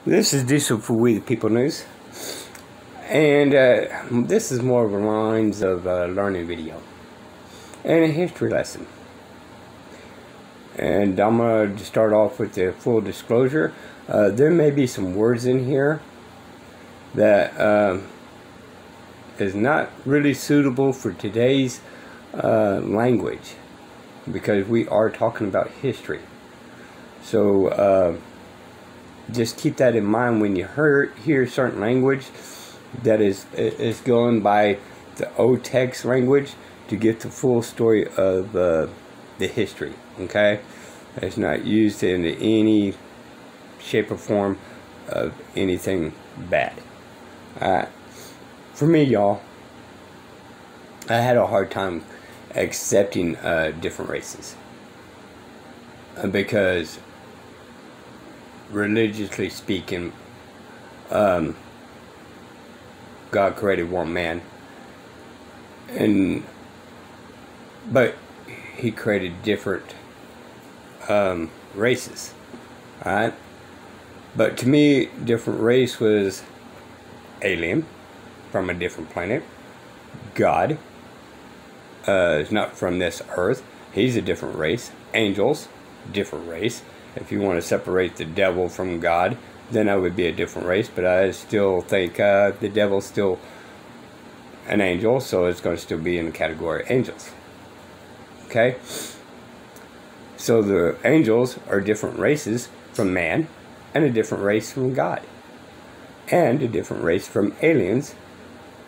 This is Diesel for We the People News, and this is more of a lines of a learning video and a history lesson. And I'm going to start off with the full disclosure. There may be some words in here that is not really suitable for today's language, because we are talking about history. So just keep that in mind when you hear certain language that is going by the old text language to get the full story of the history. Okay, it's not used in any shape or form of anything bad. For me, y'all, I had a hard time accepting different races because, religiously speaking, God created one man, but He created different races. Alright? But to me, different race was alien from a different planet. God is not from this earth. He's a different race. Angels, different race. If you want to separate the devil from God, then that would be a different race. But I still think the devil's still an angel, so it's going to still be in the category of angels. Okay? So the angels are different races from man, and a different race from God, and a different race from aliens,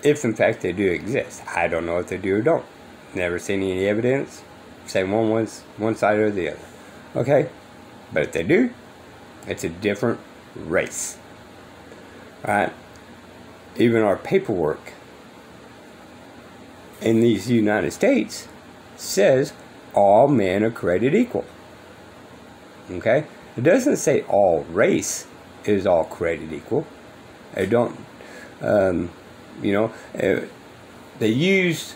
if in fact they do exist. I don't know if they do or don't. Never seen any evidence saying one side or the other. Okay? But if they do, it's a different race. Alright? Even our paperwork in these United States says all men are created equal. Okay? It doesn't say all race is all created equal. They don't, they use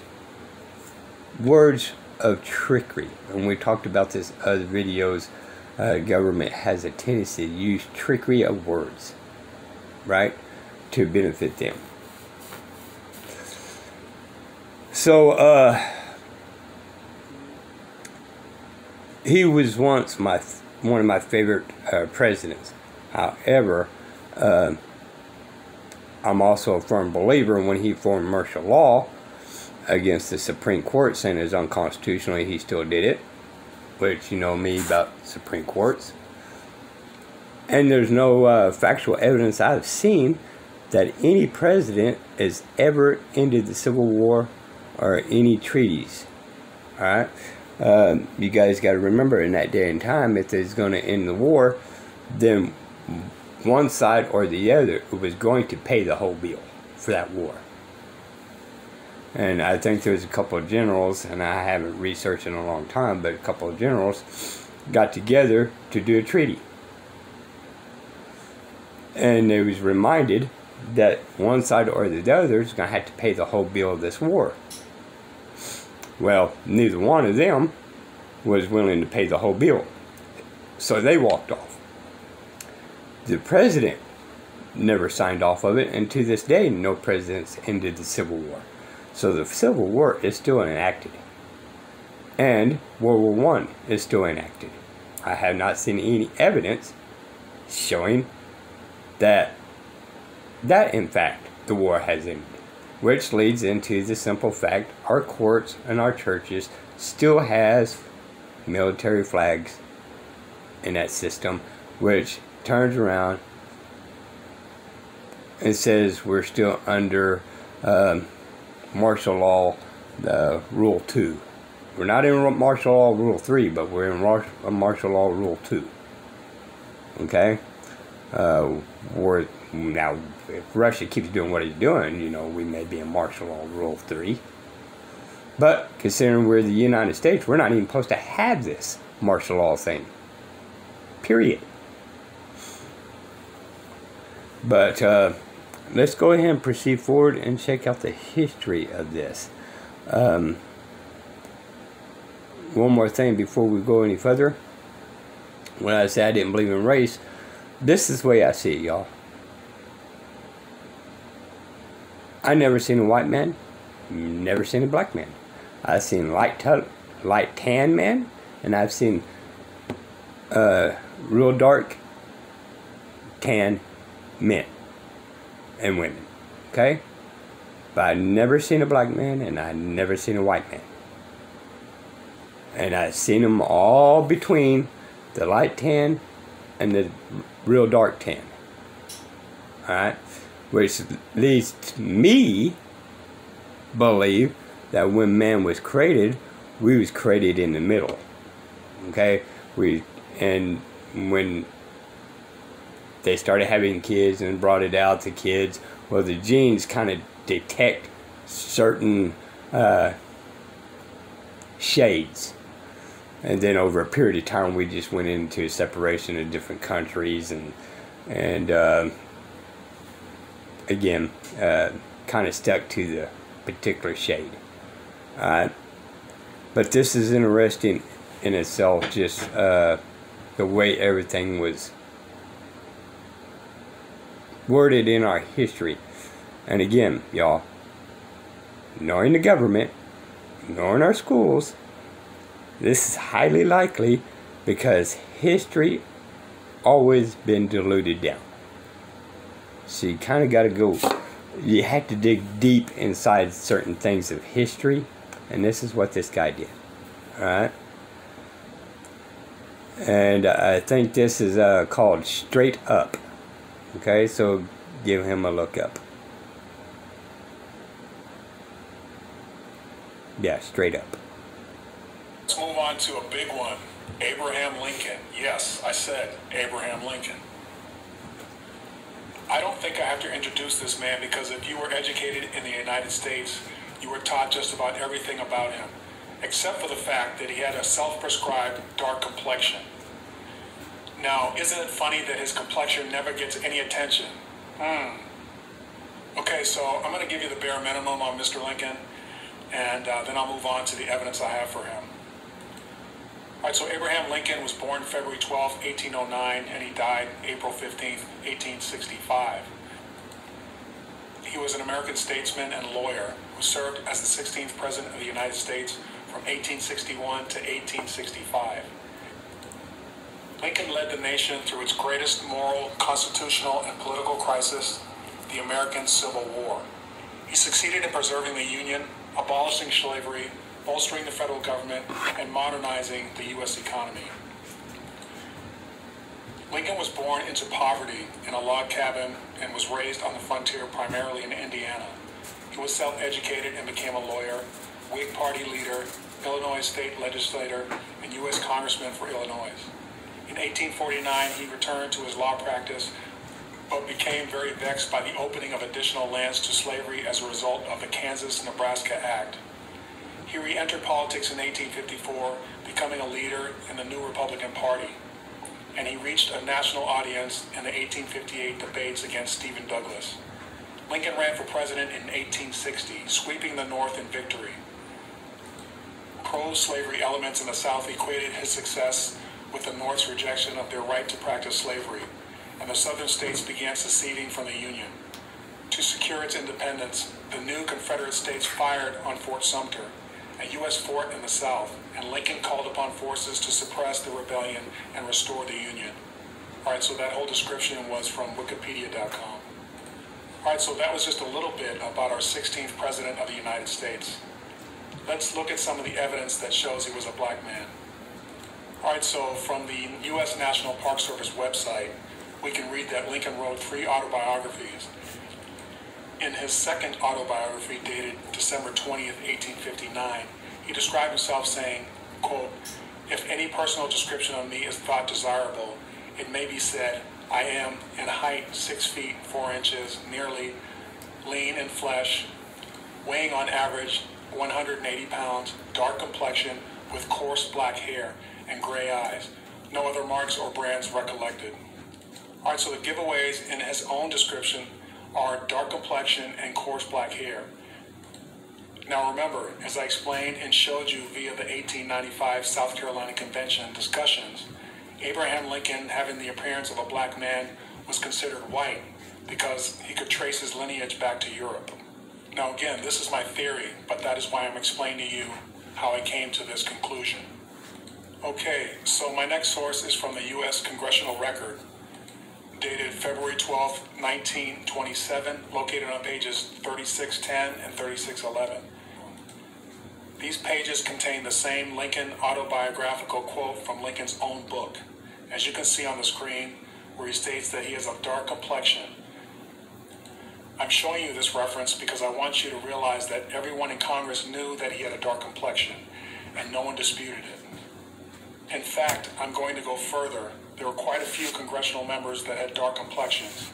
words of trickery. And we talked about this in other videos. Government has a tendency to use trickery of words, right, to benefit them. So, he was once one of my favorite presidents. However, I'm also a firm believer when he formed martial law against the Supreme Court, saying it was unconstitutional. He still did it, which you know me about Supreme Courts. And there's no factual evidence I've seen that any president has ever ended the Civil War or any treaties. Alright? You guys got to remember, in that day and time, if it's going to end the war, then one side or the other was going to pay the whole bill for that war. And I think there's a couple of generals, and I haven't researched in a long time, but a couple of generals got together to do a treaty. And they was reminded that one side or the other is going to have to pay the whole bill of this war. Well, neither one of them was willing to pay the whole bill. So they walked off. The president never signed off of it, and to this day, no presidents ended the Civil War. So the Civil War is still enacted. And World War I is still enacted. I have not seen any evidence showing that in fact the war has ended. Which leads into the simple fact our courts and our churches still has military flags in that system, which turns around and says we're still under martial law, Rule 2. We're not in martial law Rule 3, but we're in martial law Rule 2. Okay? Now, if Russia keeps doing what it's doing, we may be in martial law Rule 3. But considering we're the United States, we're not even supposed to have this martial law thing. Period. But let's go ahead and proceed forward and check out the history of this. One more thing before we go any further. When I say I didn't believe in race, this is the way I see it, y'all. I never seen a white man, never seen a black man. I've seen light tan man, and I've seen real dark tan men and women. Okay? But I've never seen a black man, and I've never seen a white man. And I've seen them all between the light tan and the real dark tan. Alright? Which leads me believe that when man was created, we was created in the middle. Okay? And when they started having kids and brought it out to kids, well, the genes kind of detect certain shades. And then over a period of time, we just went into a separation of different countries and again, kind of stuck to the particular shade. But this is interesting in itself, just the way everything was worded in our history. And again, y'all, knowing the government, knowing our schools, this is highly likely because history always been diluted down. So you kind of got to go, you have to dig deep inside certain things of history, and this is what this guy did. Alright? And I think this is called Straight Up. Okay, so give him a look up. Yeah, Straight Up. Let's move on to a big one. Abraham Lincoln. Yes, I said Abraham Lincoln. I don't think I have to introduce this man because if you were educated in the United States, you were taught just about everything about him, except for the fact that he had a self-prescribed dark complexion. Now, isn't it funny that his complexion never gets any attention? Okay, so I'm going to give you the bare minimum on Mr. Lincoln, and then I'll move on to the evidence I have for him. All right, so Abraham Lincoln was born February 12, 1809, and he died April 15, 1865. He was an American statesman and lawyer who served as the 16th President of the United States from 1861 to 1865. Lincoln led the nation through its greatest moral, constitutional, and political crisis, the American Civil War. He succeeded in preserving the Union, abolishing slavery, bolstering the federal government, and modernizing the U.S. economy. Lincoln was born into poverty in a log cabin and was raised on the frontier primarily in Indiana. He was self-educated and became a lawyer, Whig Party leader, Illinois state legislator, and U.S. congressman for Illinois. In 1849, he returned to his law practice, but became very vexed by the opening of additional lands to slavery as a result of the Kansas-Nebraska Act. He re-entered politics in 1854, becoming a leader in the new Republican Party, and he reached a national audience in the 1858 debates against Stephen Douglas. Lincoln ran for president in 1860, sweeping the North in victory. Pro-slavery elements in the South equated his success with the North's rejection of their right to practice slavery, and the Southern states began seceding from the Union. To secure its independence, the new Confederate states fired on Fort Sumter, a U.S. fort in the South, and Lincoln called upon forces to suppress the rebellion and restore the Union. All right, so that whole description was from Wikipedia.com. All right, so that was just a little bit about our 16th President of the United States. Let's look at some of the evidence that shows he was a black man. All right, so from the U.S. National Park Service website, we can read that Lincoln wrote 3 autobiographies. In his second autobiography, dated December 20th, 1859, he described himself saying, quote, "If any personal description of me is thought desirable, it may be said, I am in height 6 feet 4 inches, nearly, lean in flesh, weighing on average 180 pounds, dark complexion, with coarse black hair and gray eyes. No other marks or brands recollected." All right, so the giveaways in his own description are dark complexion and coarse black hair. Now remember, as I explained and showed you via the 1895 South Carolina Convention discussions, Abraham Lincoln, having the appearance of a black man, was considered white because he could trace his lineage back to Europe. Now again, this is my theory, but that is why I'm explaining to you how I came to this conclusion. Okay, so my next source is from the U.S. Congressional Record, dated February 12, 1927, located on pages 3610 and 3611. These pages contain the same Lincoln autobiographical quote from Lincoln's own book, as you can see on the screen, where he states that he has a dark complexion. I'm showing you this reference because I want you to realize that everyone in Congress knew that he had a dark complexion, and no one disputed it. In fact, I'm going to go further. There were quite a few congressional members that had dark complexions.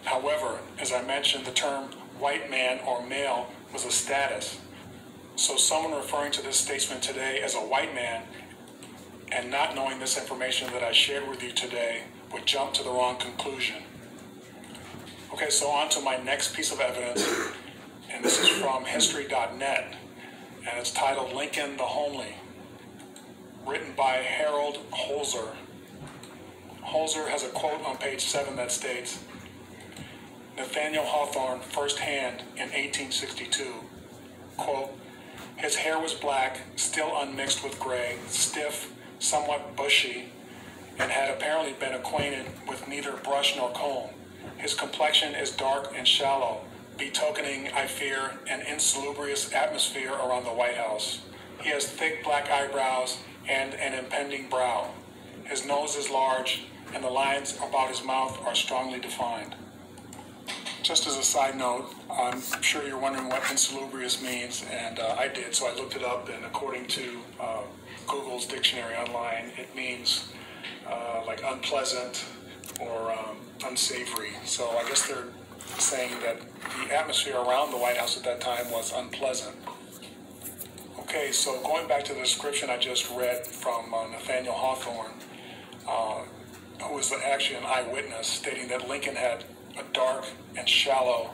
However, as I mentioned, the term white man or male was a status. So someone referring to this statesman today as a white man and not knowing this information that I shared with you today would jump to the wrong conclusion. Okay, so on to my next piece of evidence, and this is from history.net, and it's titled Lincoln the Homely, written by Harold Holzer. Holzer has a quote on page 7 that states, Nathaniel Hawthorne firsthand in 1862, quote, his hair was black, still unmixed with gray, stiff, somewhat bushy, and had apparently been acquainted with neither brush nor comb. His complexion is dark and shallow, betokening, I fear, an insalubrious atmosphere around the White House. He has thick black eyebrows and an impending brow. His nose is large, and the lines about his mouth are strongly defined. Just as a side note, I'm sure you're wondering what insalubrious means, and I did, so I looked it up, and according to Google's dictionary online, it means like unpleasant or unsavory. So I guess they're saying that the atmosphere around the White House at that time was unpleasant. Okay, so going back to the description I just read from Nathaniel Hawthorne, who was actually an eyewitness, stating that Lincoln had a dark and shallow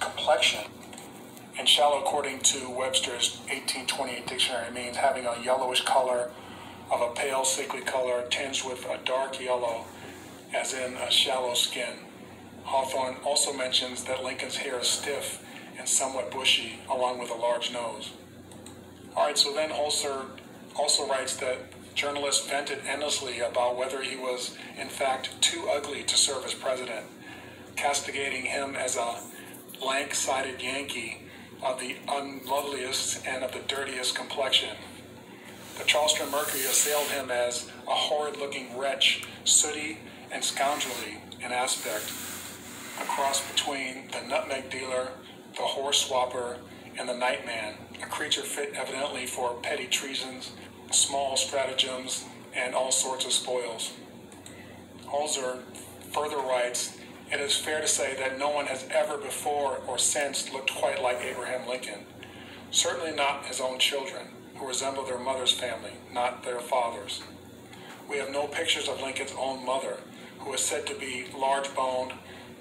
complexion. And shallow, according to Webster's 1828 dictionary, means having a yellowish color of a pale, sickly color tinged with a dark yellow, as in a shallow skin. Hawthorne also mentions that Lincoln's hair is stiff and somewhat bushy, along with a large nose. All right, so then Holzer also writes that journalists vented endlessly about whether he was, in fact, too ugly to serve as president, castigating him as a lank-sided Yankee of the unloveliest and of the dirtiest complexion. The Charleston Mercury assailed him as a horrid-looking wretch, sooty and scoundrelly in aspect, a cross between the nutmeg dealer, the horse swapper, and the nightman, a creature fit evidently for petty treasons, small stratagems, and all sorts of spoils. Holzer further writes, it is fair to say that no one has ever before or since looked quite like Abraham Lincoln. Certainly not his own children, who resemble their mother's family, not their father's. We have no pictures of Lincoln's own mother, who is said to be large-boned,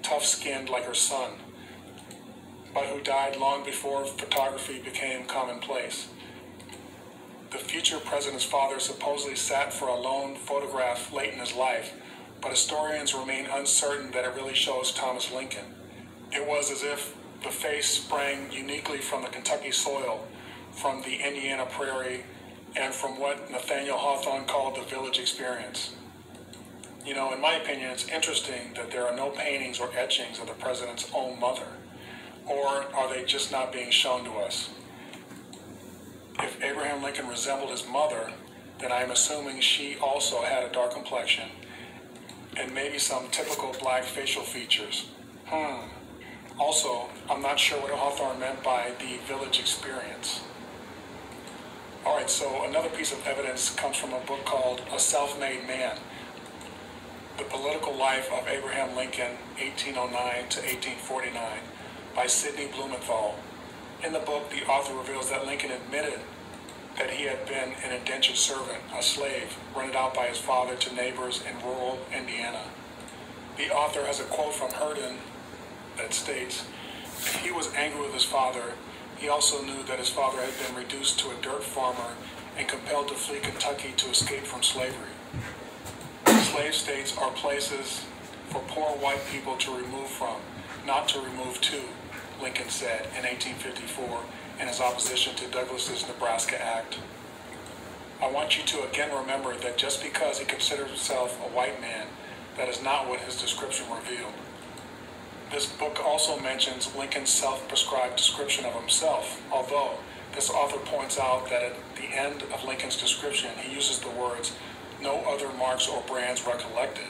tough-skinned like her son, but who died long before photography became commonplace. The future president's father supposedly sat for a lone photograph late in his life, but historians remain uncertain that it really shows Thomas Lincoln. It was as if the face sprang uniquely from the Kentucky soil, from the Indiana prairie, and from what Nathaniel Hawthorne called the village experience. You know, in my opinion, it's interesting that there are no paintings or etchings of the president's own mother. Or are they just not being shown to us? If Abraham Lincoln resembled his mother, then I'm assuming she also had a dark complexion and maybe some typical black facial features. Also, I'm not sure what Hawthorne meant by the village experience. All right, so another piece of evidence comes from a book called A Self-Made Man, The Political Life of Abraham Lincoln, 1809 to 1849, by Sidney Blumenthal. In the book, the author reveals that Lincoln admitted that he had been an indentured servant, a slave, rented out by his father to neighbors in rural Indiana. The author has a quote from Herndon that states, if he was angry with his father, He also knew that his father had been reduced to a dirt farmer and compelled to flee Kentucky to escape from slavery. Slave states are places for poor white people to remove from, not to remove to, Lincoln said in 1854 in his opposition to Douglas's Nebraska Act. I want you to again remember that just because he considered himself a white man, that is not what his description revealed. This book also mentions Lincoln's self-prescribed description of himself, although this author points out that at the end of Lincoln's description, he uses the words, "no other marks or brands recollected."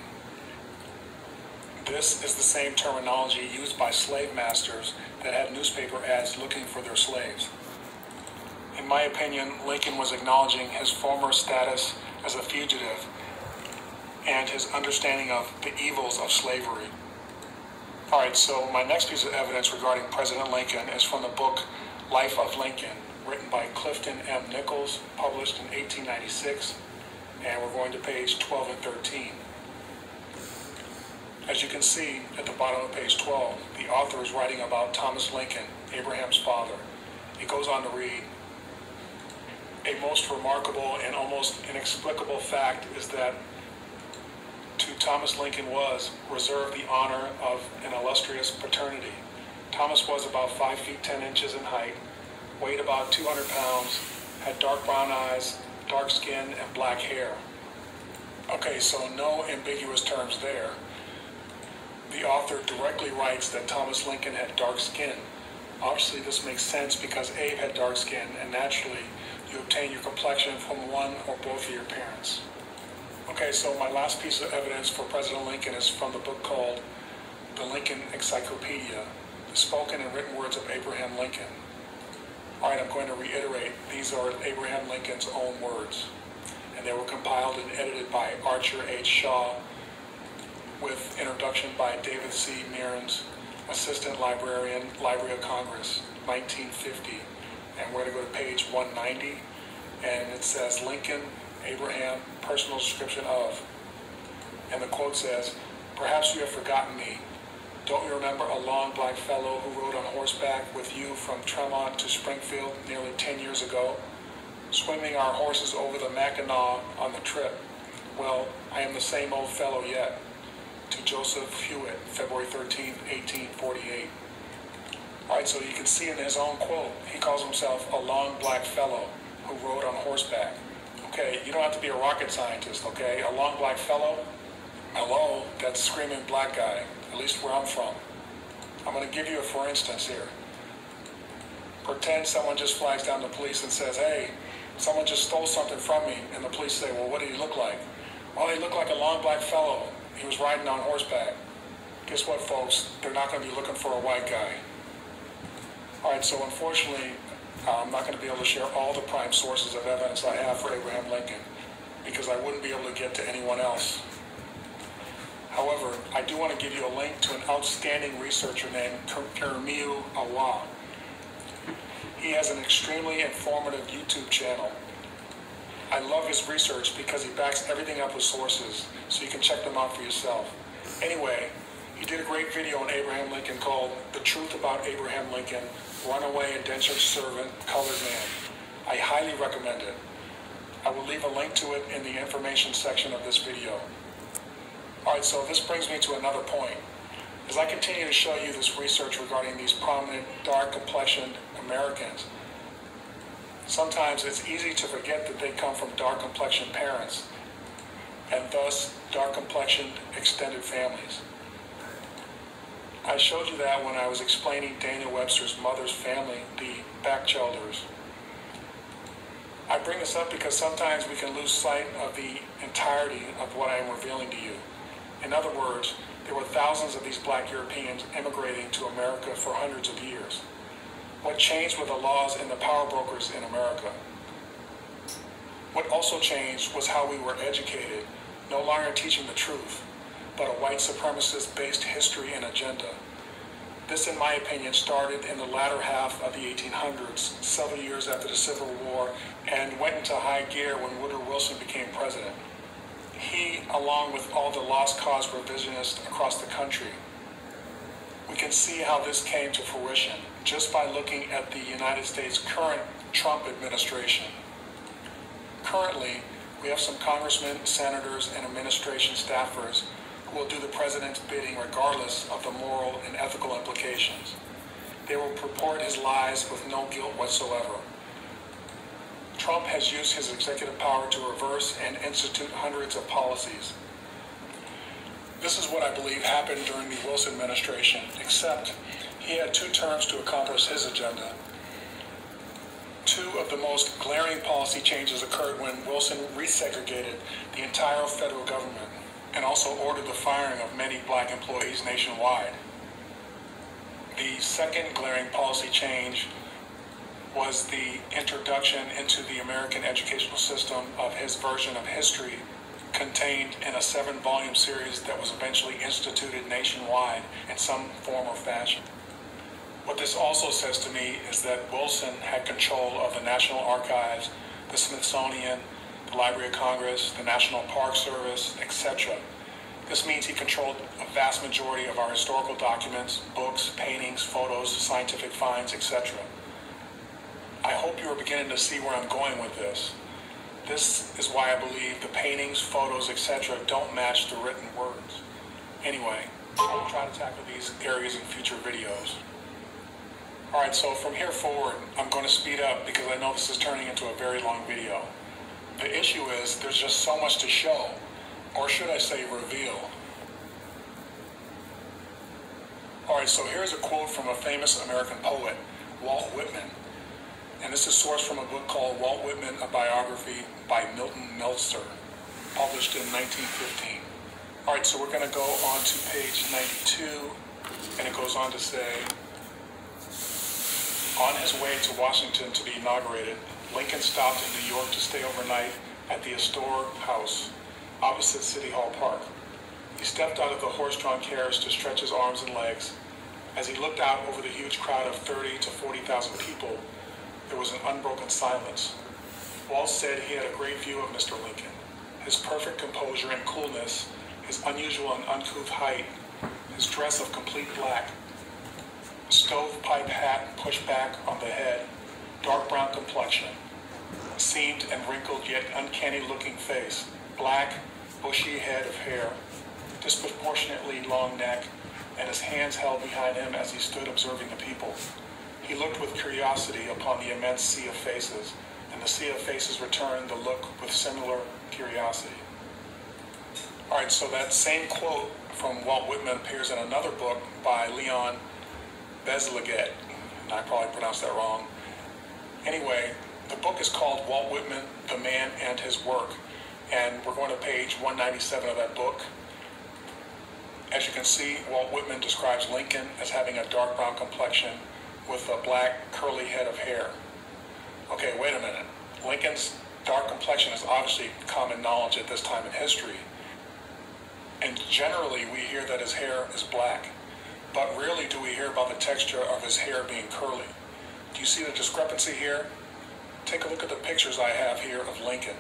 This is the same terminology used by slave masters that had newspaper ads looking for their slaves. In my opinion, Lincoln was acknowledging his former status as a fugitive and his understanding of the evils of slavery. All right, so my next piece of evidence regarding President Lincoln is from the book Life of Lincoln, written by Clifton M. Nichols, published in 1896, and we're going to page 12 and 13. As you can see at the bottom of page 12, the author is writing about Thomas Lincoln, Abraham's father. He goes on to read, "A most remarkable and almost inexplicable fact is that to Thomas Lincoln was reserved the honor of an illustrious paternity. Thomas was about 5 feet 10 inches in height, weighed about 200 pounds, had dark brown eyes, dark skin, and black hair." Okay, so no ambiguous terms there. The author directly writes that Thomas Lincoln had dark skin. Obviously, this makes sense because Abe had dark skin, and naturally, you obtain your complexion from one or both of your parents. Okay, so my last piece of evidence for President Lincoln is from the book called The Lincoln Encyclopedia, the spoken and written words of Abraham Lincoln. All right, I'm going to reiterate, these are Abraham Lincoln's own words, and they were compiled and edited by Archer H. Shaw, with introduction by David C. Mearns, Assistant Librarian, Library of Congress, 1950. And we're going to go to page 190, and it says, "Lincoln, Abraham, personal description of," and the quote says, "Perhaps you have forgotten me. Don't you remember a long black fellow who rode on horseback with you from Tremont to Springfield nearly 10 years ago, swimming our horses over the Mackinac on the trip? Well, I am the same old fellow yet." To Joseph Hewitt, February 13, 1848. All right, so you can see in his own quote, he calls himself a long black fellow who rode on horseback. Okay, you don't have to be a rocket scientist, okay? A long black fellow? Hello, that's screaming black guy, at least where I'm from. I'm going to give you a for instance here. Pretend someone just flags down the police and says, "Hey, someone just stole something from me," and the police say, "Well, what did he look like?" "Well, he looked like a long black fellow. He was riding on horseback." Guess what, folks? They're not going to be looking for a white guy. All right, so unfortunately, I'm not going to be able to share all the prime sources of evidence I have for Abraham Lincoln because I wouldn't be able to get to anyone else. However, I do want to give you a link to an outstanding researcher named Kirmiu Awa. He has an extremely informative YouTube channel. I love his research because he backs everything up with sources, so you can check them out for yourself. Anyway, he did a great video on Abraham Lincoln called "The Truth About Abraham Lincoln, Runaway Indentured Servant, Colored Man." I highly recommend it. I will leave a link to it in the information section of this video. All right, so this brings me to another point. As I continue to show you this research regarding these prominent, dark-complexioned Americans, sometimes it's easy to forget that they come from dark-complexioned parents, and thus dark-complexioned extended families. I showed you that when I was explaining Daniel Webster's mother's family, the Batchelders. I bring this up because sometimes we can lose sight of the entirety of what I am revealing to you. In other words, there were thousands of these black Europeans immigrating to America for hundreds of years. What changed were the laws and the power brokers in America. What also changed was how we were educated, no longer teaching the truth, but a white supremacist-based history and agenda. This, in my opinion, started in the latter half of the 1800s, several years after the Civil War, and went into high gear when Woodrow Wilson became president. He, along with all the lost cause revisionists across the country, We can see how this came to fruition just by looking at the United States' current Trump administration. Currently, we have some congressmen, senators, and administration staffers who will do the president's bidding regardless of the moral and ethical implications. They will purport his lies with no guilt whatsoever. Trump has used his executive power to reverse and institute hundreds of policies. This is what I believe happened during the Wilson administration, except he had 2 terms to accomplish his agenda. 2 of the most glaring policy changes occurred when Wilson resegregated the entire federal government and also ordered the firing of many black employees nationwide. The second glaring policy change was the introduction into the American educational system of his version of history contained in a 7-volume series that was eventually instituted nationwide in some form or fashion. What this also says to me is that Wilson had control of the National Archives, the Smithsonian, the Library of Congress, the National Park Service, etc. This means he controlled a vast majority of our historical documents, books, paintings, photos, scientific finds, etc. I hope you are beginning to see where I'm going with this. This is why I believe the paintings, photos, etc. don't match the written words. Anyway, I will try to tackle these areas in future videos. Alright, so from here forward, I'm going to speed up because I know this is turning into a very long video. The issue is there's just so much to show, or should I say reveal. Alright, so here's a quote from a famous American poet, Walt Whitman. And this is sourced from a book called Walt Whitman, A Biography by Milton Meltzer, published in 1915. Alright, so we're going to go on to page 92, and it goes on to say, on his way to Washington to be inaugurated, Lincoln stopped in New York to stay overnight at the Astor House, opposite City Hall Park. He stepped out of the horse-drawn carriage to stretch his arms and legs. As he looked out over the huge crowd of 30 to 40,000 people, there was an unbroken silence. Walt said he had a great view of Mr. Lincoln. His perfect composure and coolness, his unusual and uncouth height, his dress of complete black, stovepipe hat pushed back on the head, dark brown complexion, seamed and wrinkled yet uncanny-looking face, black, bushy head of hair, disproportionately long neck, and his hands held behind him as he stood observing the people. He looked with curiosity upon the immense sea of faces, and the sea of faces returned the look with similar curiosity. Alright, so that same quote from Walt Whitman appears in another book by Leon Bezleget, and I probably pronounced that wrong. Anyway, the book is called Walt Whitman, The Man and His Work, and we're going to page 197 of that book. As you can see, Walt Whitman describes Lincoln as having a dark brown complexion with a black curly head of hair. Okay, wait a minute. Lincoln's dark complexion is obviously common knowledge at this time in history. And generally we hear that his hair is black, but rarely do we hear about the texture of his hair being curly. Do you see the discrepancy here? Take a look at the pictures I have here of Lincoln.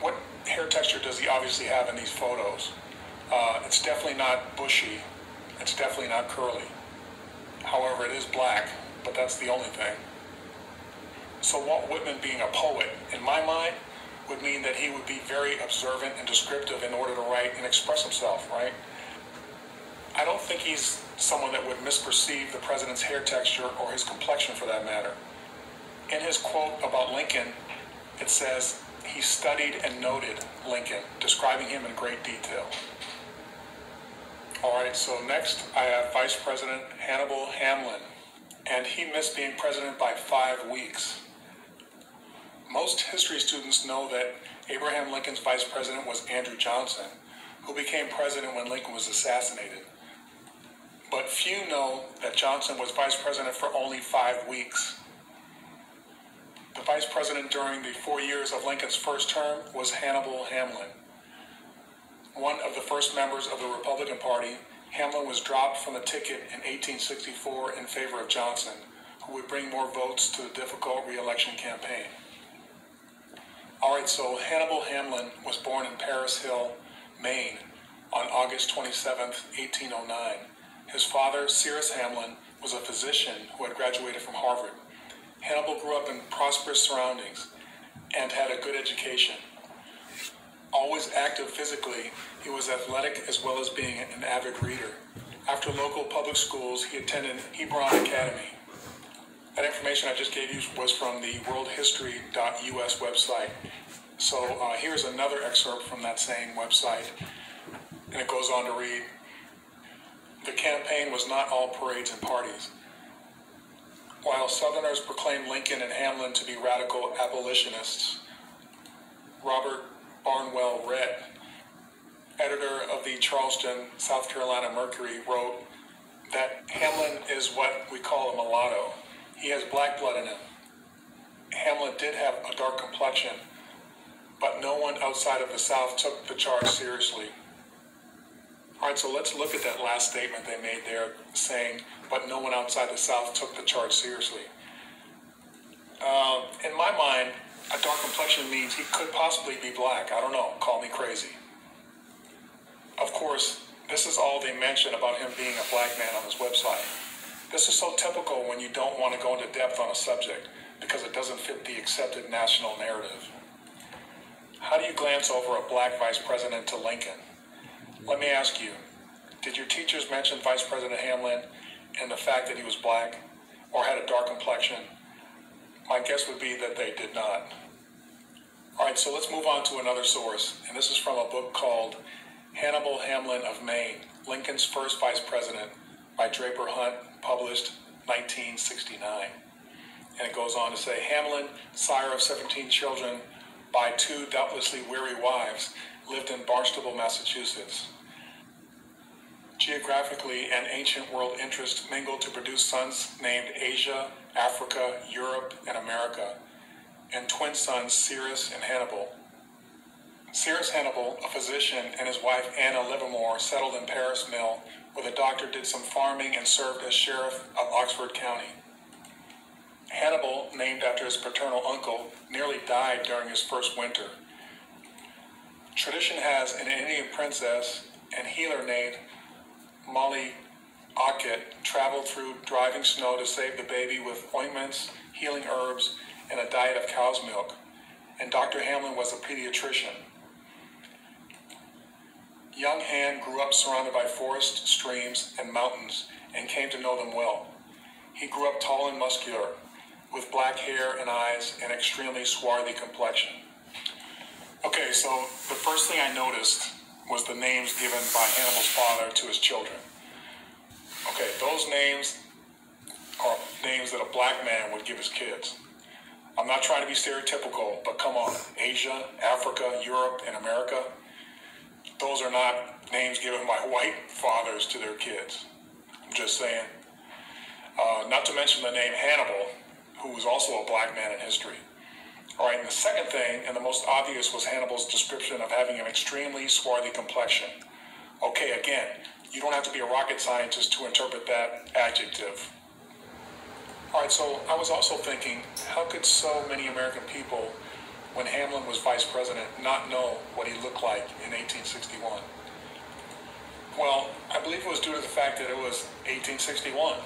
What hair texture does he obviously have in these photos? It's definitely not bushy. It's definitely not curly. However, it is black, but that's the only thing. So Walt Whitman being a poet, in my mind, would mean that he would be very observant and descriptive in order to write and express himself, right? I don't think he's someone that would misperceive the president's hair texture or his complexion for that matter. In his quote about Lincoln, it says, he studied and noted Lincoln, describing him in great detail. Alright, so next I have Vice President Hannibal Hamlin, and he missed being president by 5 weeks. Most history students know that Abraham Lincoln's vice president was Andrew Johnson, who became president when Lincoln was assassinated. But few know that Johnson was vice president for only 5 weeks. The vice president during the 4 years of Lincoln's first term was Hannibal Hamlin. One of the first members of the Republican Party, Hamlin was dropped from the ticket in 1864 in favor of Johnson, who would bring more votes to the difficult re-election campaign. Alright, so Hannibal Hamlin was born in Paris Hill, Maine, on August 27, 1809. His father, Cyrus Hamlin, was a physician who had graduated from Harvard. Hannibal grew up in prosperous surroundings and had a good education. Always active physically, he was athletic as well as being an avid reader. After local public schools, he attended Hebron Academy. That information I just gave you was from the worldhistory.us website. So here's another excerpt from that same website, and it goes on to read, "The campaign was not all parades and parties. While Southerners proclaimed Lincoln and Hamlin to be radical abolitionists, Robert Barnwell Rhett, editor of the Charleston, South Carolina Mercury, wrote that Hamlin is what we call a mulatto. He has black blood in him. Hamlin did have a dark complexion, but no one outside of the South took the charge seriously." All right, so let's look at that last statement they made there, saying, but no one outside the South took the charge seriously. In my mind, a dark complexion means he could possibly be black. I don't know, call me crazy. Of course, this is all they mention about him being a black man on his website. This is so typical when you don't want to go into depth on a subject because it doesn't fit the accepted national narrative. How do you glance over a black vice president to Lincoln? Let me ask you, did your teachers mention Vice President Hamlin and the fact that he was black or had a dark complexion? My guess would be that they did not. All right, so let's move on to another source, and this is from a book called Hannibal Hamlin of Maine, Lincoln's First Vice President by Draper Hunt, published 1969. And it goes on to say, Hamlin, sire of 17 children by 2 doubtlessly weary wives, lived in Barnstable, Massachusetts. Geographically, an ancient world interest mingled to produce sons named Asia, Africa, Europe, and America, and twin sons Cyrus and Hannibal. Cyrus Hannibal, a physician, and his wife Anna Livermore settled in Paris Mill, where the doctor did some farming and served as sheriff of Oxford County. Hannibal, named after his paternal uncle, nearly died during his first winter. Tradition has an Indian princess and healer named Molly Ockett traveled through driving snow to save the baby with ointments, healing herbs, and a diet of cow's milk. And Dr. Hamlin was a pediatrician. Young Han grew up surrounded by forests, streams, and mountains and came to know them well. He grew up tall and muscular, with black hair and eyes and extremely swarthy complexion. Okay, so the first thing I noticed was the names given by Hannibal's father to his children. Okay, those names are names that a black man would give his kids. I'm not trying to be stereotypical, but come on, Asia, Africa, Europe, and America, those are not names given by white fathers to their kids. I'm just saying. Not to mention the name Hannibal, who was also a black man in history. All right, and the second thing, and the most obvious, was Hannibal's description of having an extremely swarthy complexion. Okay, again, you don't have to be a rocket scientist to interpret that adjective. All right, so I was also thinking, how could so many American people, when Hamlin was vice president, not know what he looked like in 1861? Well, I believe it was due to the fact that it was 1861.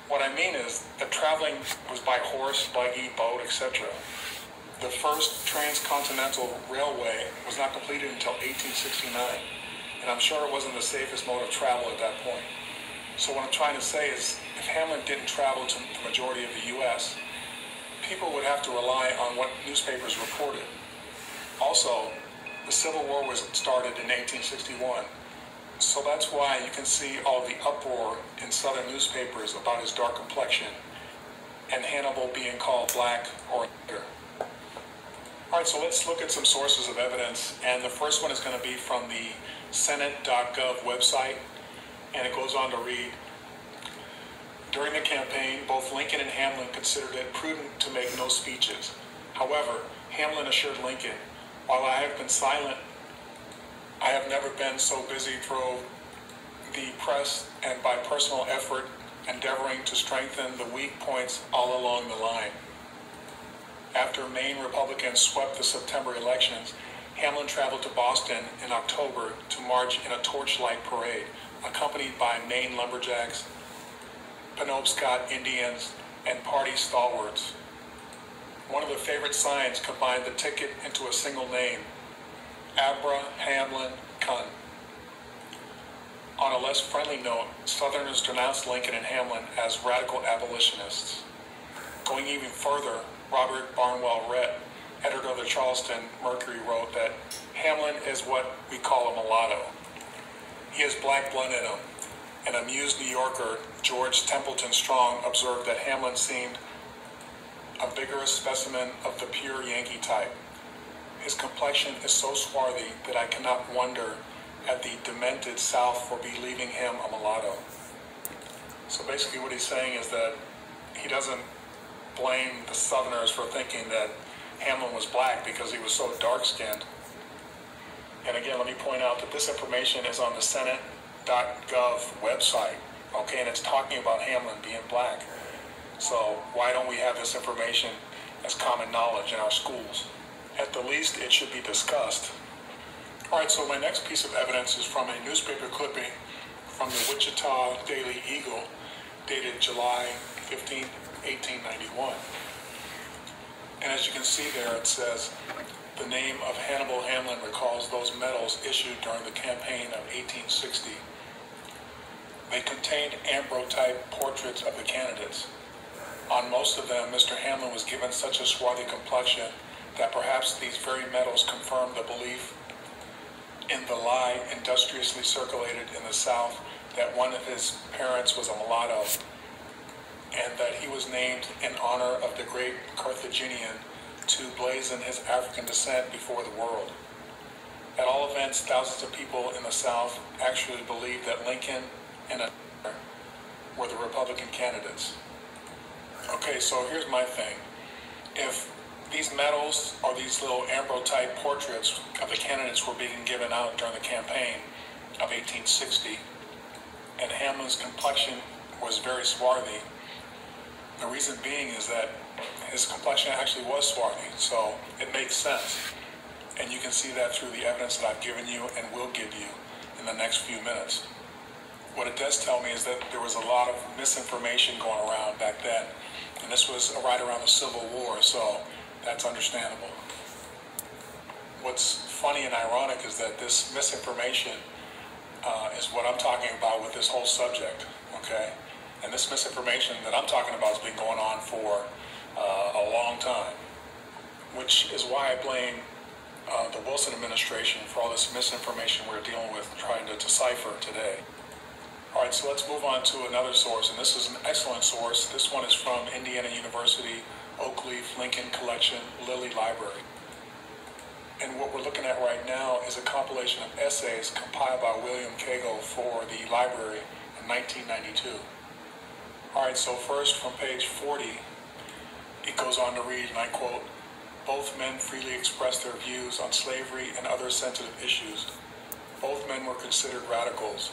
What I mean is that traveling was by horse, buggy, boat, etc. The first transcontinental railway was not completed until 1869, and I'm sure it wasn't the safest mode of travel at that point. So what I'm trying to say is, if Hamlin didn't travel to the majority of the U.S., people would have to rely on what newspapers reported. Also, the Civil War was started in 1861, so that's why you can see all the uproar in Southern newspapers about his dark complexion and Hannibal being called black or nigger. All right, so let's look at some sources of evidence, and the first one is going to be from the Senate.gov website, and it goes on to read, during the campaign, both Lincoln and Hamlin considered it prudent to make no speeches. However, Hamlin assured Lincoln, while I have been silent, I have never been so busy through the press and by personal effort endeavoring to strengthen the weak points all along the line. After Maine Republicans swept the September elections, Hamlin traveled to Boston in October to march in a torchlight parade, accompanied by Maine lumberjacks, Penobscot Indians, and party stalwarts. One of the favorite signs combined the ticket into a single name, Abra Hamlin Cun. On a less friendly note, Southerners denounced Lincoln and Hamlin as radical abolitionists. Going even further, Robert Barnwell Rhett, editor of the Charleston Mercury, wrote that Hamlin is what we call a mulatto. He has black blood in him. An amused New Yorker, George Templeton Strong, observed that Hamlin seemed a vigorous specimen of the pure Yankee type. His complexion is so swarthy that I cannot wonder at the demented South for believing him a mulatto. So basically what he's saying is that he doesn't blame the Southerners for thinking that Hamlin was black because he was so dark-skinned. And again, let me point out that this information is on the Senate.gov website, okay, and it's talking about Hamlin being black. So why don't we have this information as common knowledge in our schools? At the least, it should be discussed. All right, so my next piece of evidence is from a newspaper clipping from the Wichita Daily Eagle, dated July 15, 1891. And as you can see there, it says, the name of Hannibal Hamlin recalls those medals issued during the campaign of 1860. They contained ambrotype portraits of the candidates. On most of them, Mr. Hamlin was given such a swarthy complexion that perhaps these very medals confirmed the belief in the lie industriously circulated in the South that one of his parents was a mulatto, and that he was named in honor of the great Carthaginian to blazon his African descent before the world. At all events, thousands of people in the South actually believed that Lincoln and were the Republican candidates. Okay, so here's my thing. If these medals or these little ambrotype portraits of the candidates were being given out during the campaign of 1860, and Hamlin's complexion was very swarthy, the reason being is that his complexion actually was swarthy, so it makes sense. And you can see that through the evidence that I've given you and will give you in the next few minutes. What it does tell me is that there was a lot of misinformation going around back then, and this was right around the Civil War, so that's understandable. What's funny and ironic is that this misinformation is what I'm talking about with this whole subject, okay? And this misinformation that I'm talking about has been going on for a long time, which is why I blame the Wilson administration for all this misinformation we're dealing with, trying to decipher today. All right, so let's move on to another source, and this is an excellent source. This one is from Indiana University, Oakleaf Lincoln Collection, Lilly Library. And what we're looking at right now is a compilation of essays compiled by William Cagle for the library in 1992. All right, so first from page 40, it goes on to read, and I quote, "Both men freely expressed their views on slavery and other sensitive issues. Both men were considered radicals.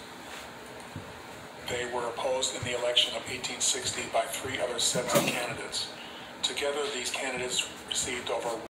They were opposed in the election of 1860 by 3 other sets of candidates. Together, these candidates received over